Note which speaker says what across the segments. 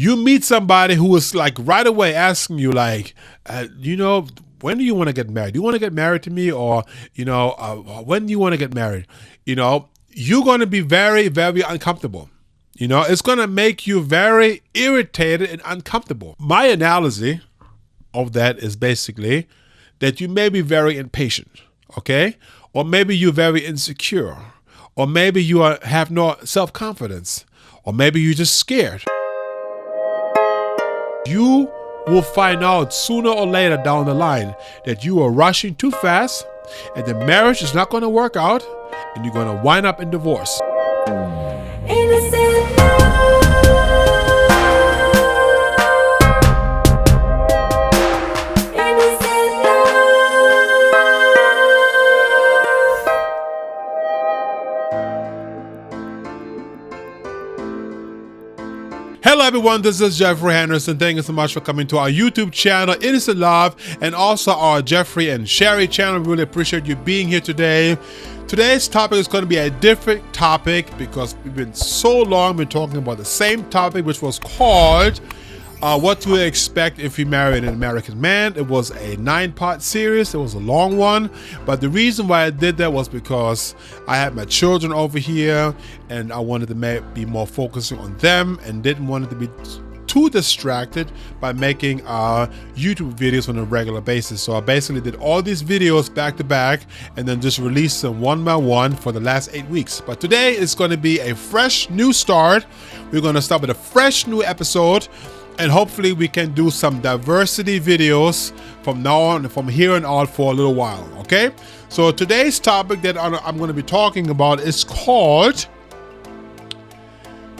Speaker 1: You meet somebody who is like right away asking you like, when do you want to get married? Do you want to get married to me? Or, when do you want to get married? You're going to be very, very uncomfortable. It's going to make you very irritated and uncomfortable. My analogy of that is basically that you may be very impatient, okay? Or maybe you're very insecure. Or maybe you have no self-confidence. Or maybe you're just scared. You will find out sooner or later down the line that you are rushing too fast and the marriage is not going to work out and you're going to wind up in divorce. Innocent Hello everyone, this is Geoffrey Henderson. Thank you so much for coming to our YouTube channel, Innocent Love, and also our Geoffrey and Sherry channel. We really appreciate you being here today. Today's topic is going to be a different topic because we've been so long been talking about the same topic, which was called What to Expect If You Marry an American Man. It was a 9-part series. It was a long one, but the reason why I did that was because I had my children over here and I wanted to be more focusing on them and didn't want it to be too distracted by making YouTube videos on a regular basis. So I basically did all these videos back to back and then just released them one by one for the last 8 weeks. But today is going to be a fresh new start. We're going to start with a fresh new episode. And hopefully we can do some diversity videos from now on, from here on out for a little while, okay? So today's topic that I'm going to be talking about is called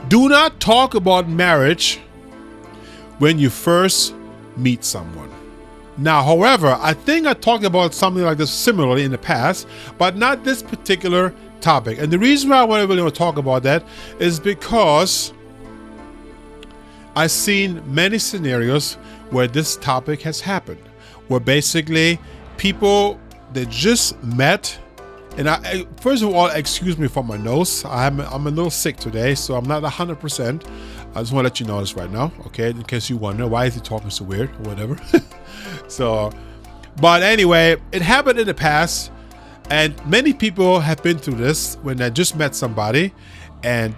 Speaker 1: Do Not Talk About Marriage When You First Meet Someone. Now, however, I think I talked about something like this similarly in the past, but not this particular topic. And the reason why I want to talk about that is because I've seen many scenarios where this topic has happened, where basically people that just met, and I first of all, excuse me for my nose. I'm a little sick today, so I'm not 100%. I just want to let you know this right now, okay? In case you wonder, why is he talking so weird or whatever. But anyway, it happened in the past, and many people have been through this when they just met somebody, and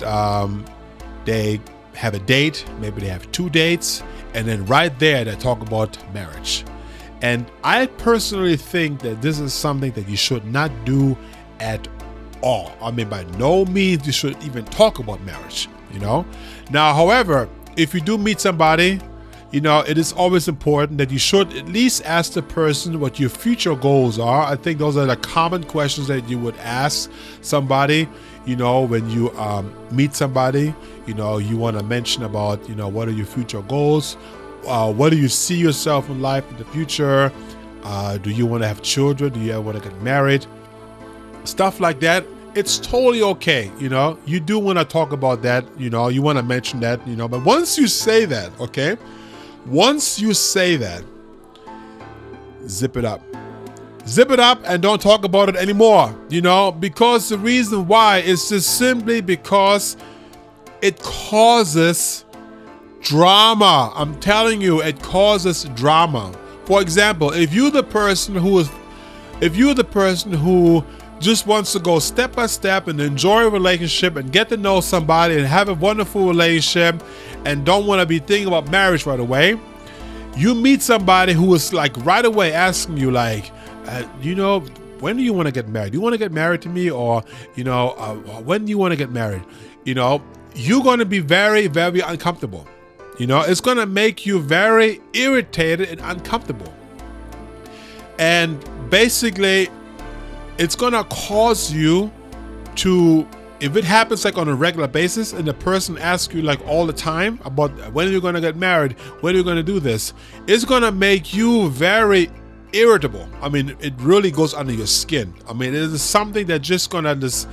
Speaker 1: they have a date, maybe they have 2 dates, and then right there they talk about marriage. And I personally think that this is something that you should not do at all. I mean, by no means you should even talk about marriage, Now, however, if you do meet somebody, it is always important that you should at least ask the person what your future goals are. I think those are the common questions that you would ask somebody, when you meet somebody. You want to mention about, what are your future goals? What do you see yourself in life in the future? Do you want to have children? Do you ever want to get married? Stuff like that. It's totally okay. You do want to talk about that. You want to mention that, but once you say that, okay? Once you say that, zip it up. Zip it up and don't talk about it anymore, because the reason why is just simply because it causes drama. I'm telling you, it causes drama. For example, if you're the person who just wants to go step by step and enjoy a relationship and get to know somebody and have a wonderful relationship and don't want to be thinking about marriage right away, you meet somebody who is like right away asking you like, when do you want to get married? Do you want to get married to me? Or, when do you want to get married? You're going to be very, very uncomfortable. It's going to make you very irritated and uncomfortable. And basically, it's going to cause you to, if it happens like on a regular basis and the person asks you like all the time about when are you going to get married, when are you going to do this, it's going to make you very irritable. I mean, it really goes under your skin. I mean, it is something that's just going to just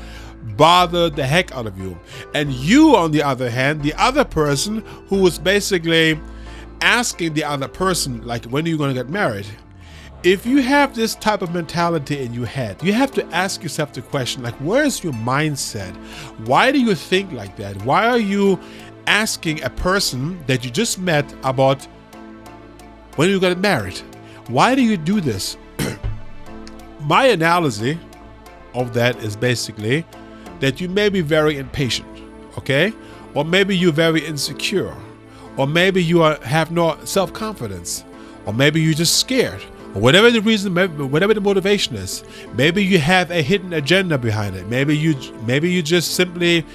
Speaker 1: bother the heck out of you. And you, on the other hand, the other person who is basically asking the other person, like, when are you going to get married? If you have this type of mentality in your head, you have to ask yourself the question, like, where is your mindset? Why do you think like that? Why are you asking a person that you just met about when you got married. Why do you do this? My analogy of that is basically that you may be very impatient, okay? Or maybe you're very insecure. Or maybe you have no self-confidence. Or maybe you're just scared. Or whatever the reason, whatever the motivation is. Maybe you have a hidden agenda behind it. Maybe you just simply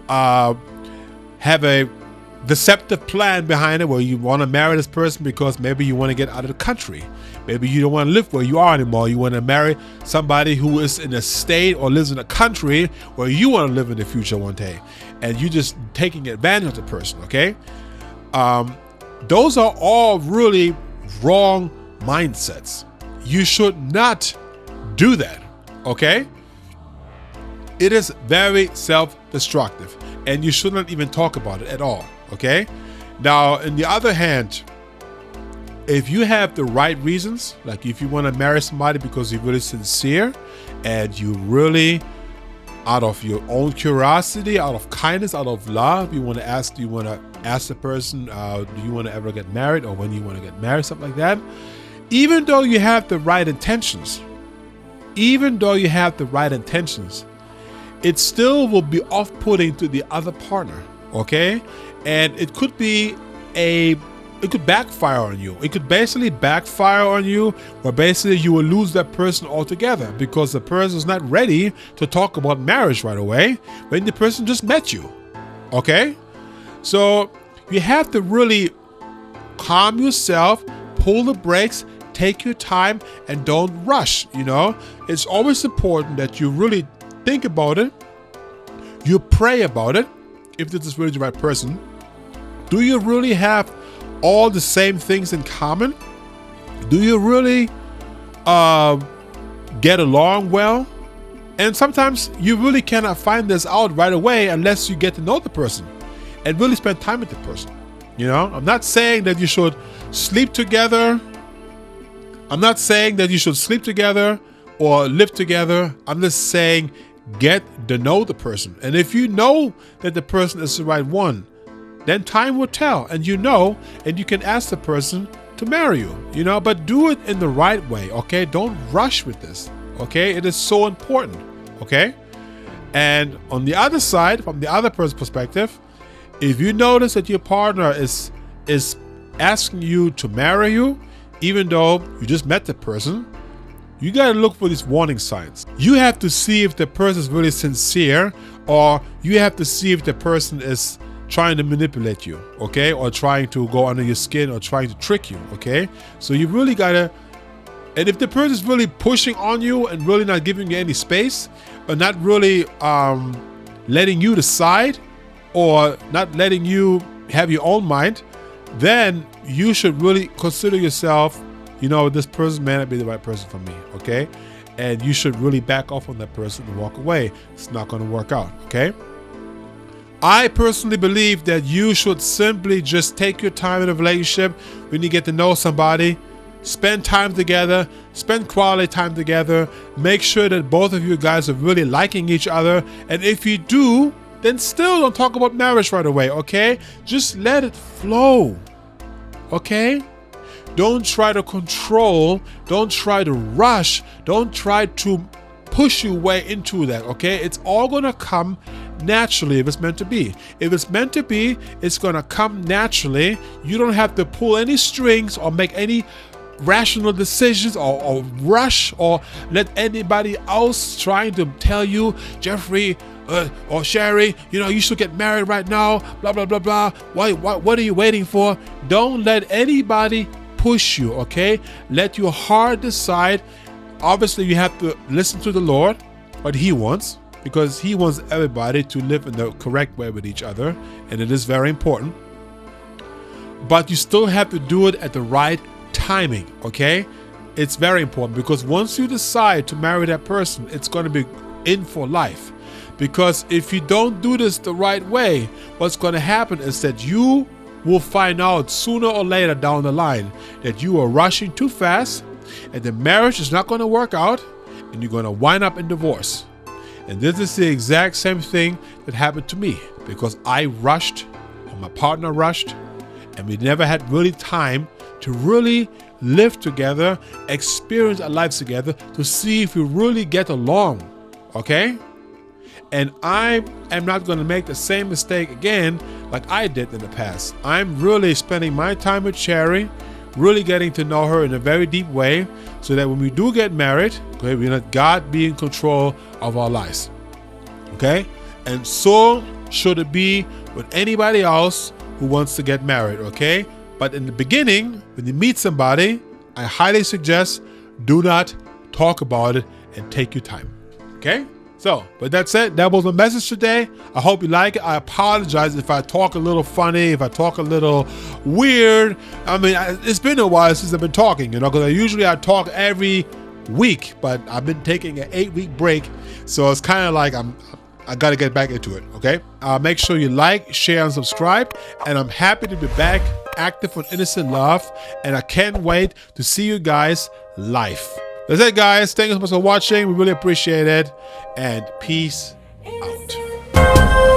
Speaker 1: have a deceptive plan behind it where you want to marry this person because maybe you want to get out of the country. Maybe you don't want to live where you are anymore. You want to marry somebody who is in a state or lives in a country where you want to live in the future one day. And you're just taking advantage of the person, okay? Those are all really wrong mindsets. You should not do that, okay? It is very self-destructive, and you should not even talk about it at all, okay? Now, on the other hand, if you have the right reasons, like if you want to marry somebody because you're really sincere and you really, out of your own curiosity, out of kindness, out of love, you want to ask the person, do you want to ever get married, or when you want to get married, something like that. Even though you have the right intentions, it still will be off-putting to the other partner, okay? And it could backfire on you. It could basically backfire on you, where basically you will lose that person altogether because the person is not ready to talk about marriage right away when the person just met you, okay? So you have to really calm yourself, pull the brakes, take your time, and don't rush, you know? It's always important that you really think about it. You pray about it, if this is really the right person. Do you really have all the same things in common? Do you really get along well? And sometimes you really cannot find this out right away unless you get to know the person and really spend time with the person. You know, I'm not saying that you should sleep together. I'm not saying that you should sleep together or live together. I'm just saying get to know the person. And if you know that the person is the right one, then time will tell, and you can ask the person to marry you, you know, but do it in the right way, okay? Don't rush with this, okay? It is so important, okay? And on the other side, from the other person's perspective, if you notice that your partner is asking you to marry you, even though you just met the person, you got to look for these warning signs. You have to see if the person is really sincere, or you have to see if the person is trying to manipulate you, okay? Or trying to go under your skin, or trying to trick you, okay? So you really gotta, and if the person is really pushing on you and really not giving you any space, or not really letting you decide, or not letting you have your own mind, then you should really consider yourself, you know, this person may not be the right person for me, okay? And you should really back off on that person and walk away. It's not going to work out, okay? I personally believe that you should simply just take your time in a relationship when you get to know somebody, spend time together, spend quality time together, make sure that both of you guys are really liking each other. And if you do, then still don't talk about marriage right away, okay? Just let it flow, okay? Don't try to control, don't try to rush, don't try to push your way into that, okay? It's all gonna come naturally if it's meant to be. If it's meant to be, it's gonna come naturally. You don't have to pull any strings or make any rational decisions or rush or let anybody else trying to tell you, Geoffrey or Sherry, you know, you should get married right now, blah, blah, blah, blah. What are you waiting for? Don't let anybody push you, okay? Let your heart decide. Obviously, you have to listen to the Lord, what He wants, because He wants everybody to live in the correct way with each other, and it is very important. But you still have to do it at the right timing, okay? It's very important, because once you decide to marry that person, it's going to be in for life. Because if you don't do this the right way, what's going to happen is that you will find out sooner or later down the line that you are rushing too fast, and the marriage is not going to work out, and you're going to wind up in divorce. And this is the exact same thing that happened to me, because I rushed and my partner rushed, and we never had really time to really live together, experience our lives together to see if we really get along, okay? And I am not going to make the same mistake again like I did in the past. I'm really spending my time with Sherry, really getting to know her in a very deep way, so that when we do get married, okay, we let God be in control of our lives, okay? And so should it be with anybody else who wants to get married, okay? But in the beginning, when you meet somebody, I highly suggest do not talk about it and take your time, okay? So, with that said, that was my message today. I hope you like it. I apologize if I talk a little funny, if I talk a little weird. I mean, it's been a while since I've been talking, because I talk every week, but I've been taking an 8-week break. So it's kind of like I got to get back into it, okay? Make sure you like, share, and subscribe. And I'm happy to be back, active on Innocent Love. And I can't wait to see you guys live. That's it, guys. Thank you so much for watching. We really appreciate it. And peace out.